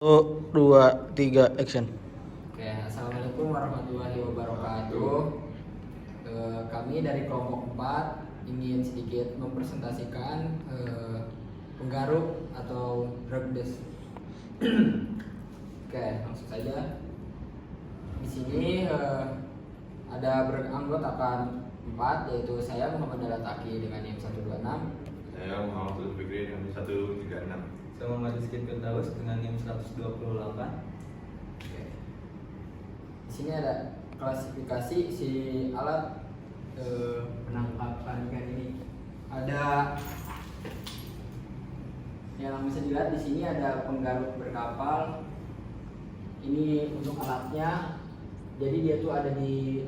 Satu, dua, tiga, action. Oke, assalamualaikum warahmatullahi wabarakatuh. Kami dari kelompok 4 ingin sedikit mempresentasikan penggaruk atau drug desk. Oke, langsung saja. Di sini ada beranggotakan 4, yaitu saya Muhammad Dalataki dengan NIM 126. Saya Muhammad Lutfi Fikri dengan 136. Saya Muhammad Rizky Firdaus dengan NIM 128. Oke. Di sini ada klasifikasi si alat penangkapan ikan ini. Ada yang bisa dilihat di sini ada penggaruk berkapal. Ini untuk alatnya. Jadi dia tuh ada di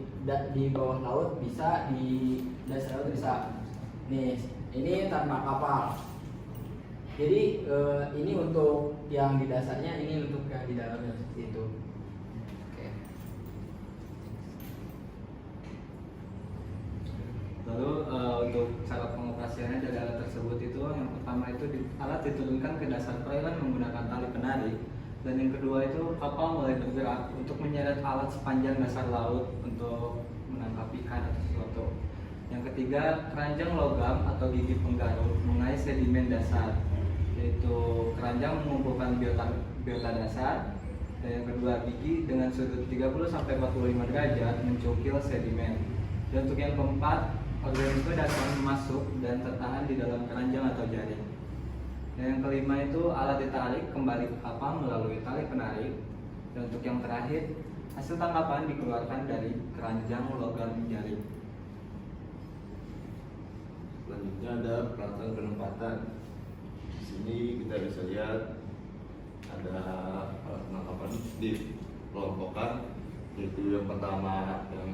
bawah laut, bisa di dasar laut bisa. Nih, ini tanpa kapal. Jadi ini untuk yang di dasarnya, ini untuk yang di dalamnya seperti itu. Oke. Lalu untuk cara pengoperasiannya dari alat tersebut itu yang pertama itu alat diturunkan ke dasar perairan menggunakan tali penarik, dan yang kedua itu kapal mulai bergerak untuk menyeret alat sepanjang dasar laut untuk menangkap ikan atau sesuatu. Yang ketiga, keranjang logam atau gigi penggaruk mengais sedimen dasar, yaitu keranjang mengumpulkan biota dasar, dan yang kedua gigi dengan sudut 30-45 derajat mencukil sedimen. Dan untuk yang keempat, organisme dasar masuk dan tertahan di dalam keranjang atau jaring. Dan yang kelima itu alat ditarik kembali ke kapal melalui tali penarik. Dan untuk yang terakhir, hasil tangkapan dikeluarkan dari keranjang logam jaring. Selanjutnya ada peralatan penempatan. Di sini kita bisa lihat ada alat penangkapan di kelompokan, yaitu yang pertama yang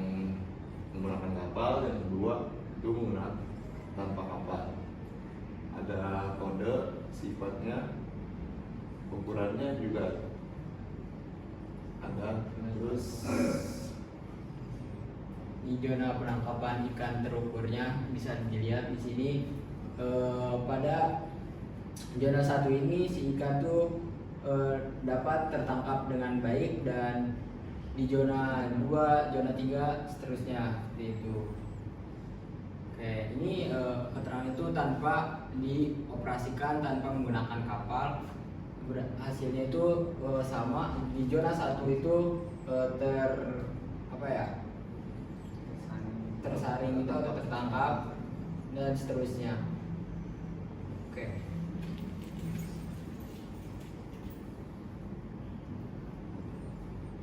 menggunakan kapal, yang kedua itu menggunakan tanpa kapal. Ada kode sifatnya, ukurannya juga ada. Terus Di zona penangkapan ikan terukurnya bisa dilihat di sini. Pada zona 1 ini si ikan tuh dapat tertangkap dengan baik, dan di zona 2, zona 3 seterusnya seperti itu. Oke, ini keterangan itu tanpa dioperasikan, tanpa menggunakan kapal. Hasilnya itu sama. Di zona 1 itu tersaring itu atau tertangkap dan seterusnya. Oke.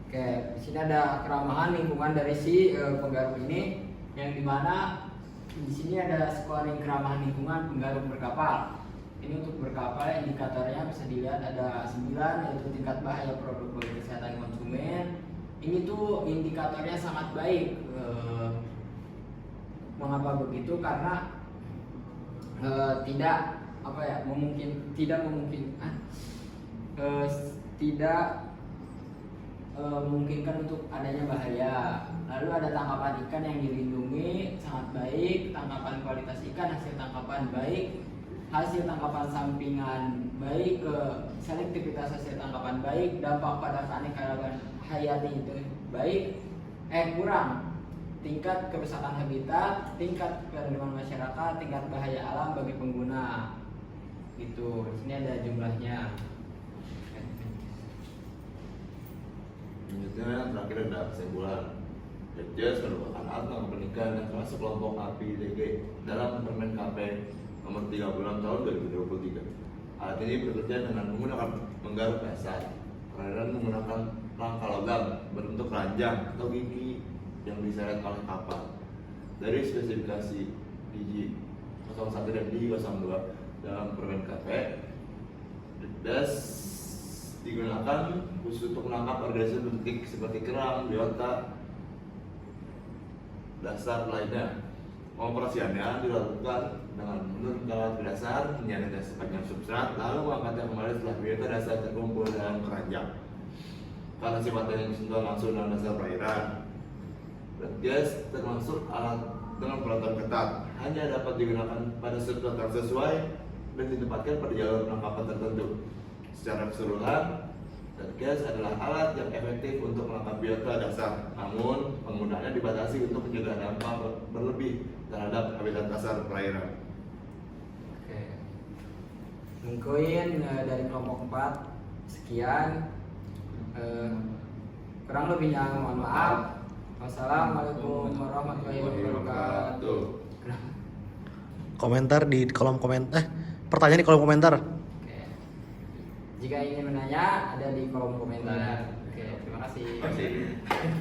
Oke, di sini ada keramahan lingkungan dari si penggaruk ini, yang dimana di sini ada scoring keramahan lingkungan penggaruk berkapal. Ini untuk berkapal, indikatornya bisa dilihat ada 9, yaitu tingkat bahaya produk bagi kesehatan konsumen. Ini tuh indikatornya sangat baik. Mengapa begitu? Karena tidak memungkinkan untuk adanya bahaya. Lalu ada tangkapan ikan yang dilindungi sangat baik, tangkapan kualitas ikan, hasil tangkapan baik, hasil tangkapan sampingan baik, selektivitas hasil tangkapan baik, dampak pada keanekaragaman hayati itu baik, kurang. Tingkat kerusakan habitat, tingkat penerimaan masyarakat, tingkat bahaya alam bagi pengguna. Gitu. Di sini ada jumlahnya. selanjutnya yang terakhir ada kesimpulan. Bpjs merupakan alat penangkapan ikan yang termasuk kelompok APDG dalam Permen KP nomor 36 tahun 2023. Alat ini bekerja dengan menggunakan penggaruk dasar, perairan menggunakan rangka logam berbentuk ranjang atau gigi yang diseret oleh kapal. Dari spesifikasi DG 01 dan DG 02 dalam Permen KP, das digunakan khusus untuk menangkap organisme bentik seperti kerang, biota, dasar lainnya. Pengoperasiannya dilakukan dengan menurunkan alat dasar, menyeret sepanjang substrat, lalu mengangkatnya kembali setelah biota dasar terkumpul dalam keranjang. Karena sifatnya yang sentuh langsung dengan dasar perairan, gas termasuk alat dengan peralatan ketat, hanya dapat digunakan pada substrat tersesuai dan ditempatkan pada jalur penangkapan tertentu. Secara keseluruhan, Satgas adalah alat yang efektif untuk menangkap biota dasar, namun penggunaannya dibatasi untuk mencegah dampak berlebih terhadap habitat dasar perairan. Oke. Mungkin dari kelompok 4 sekian. Kurang lebihnya mohon maaf. Wassalamualaikum warahmatullahi wabarakatuh. Komentar di kolom komentar. Pertanyaan di kolom komentar. Oke. Jika ingin menanya ada di kolom komentar. Oke, terima kasih. Terima kasih.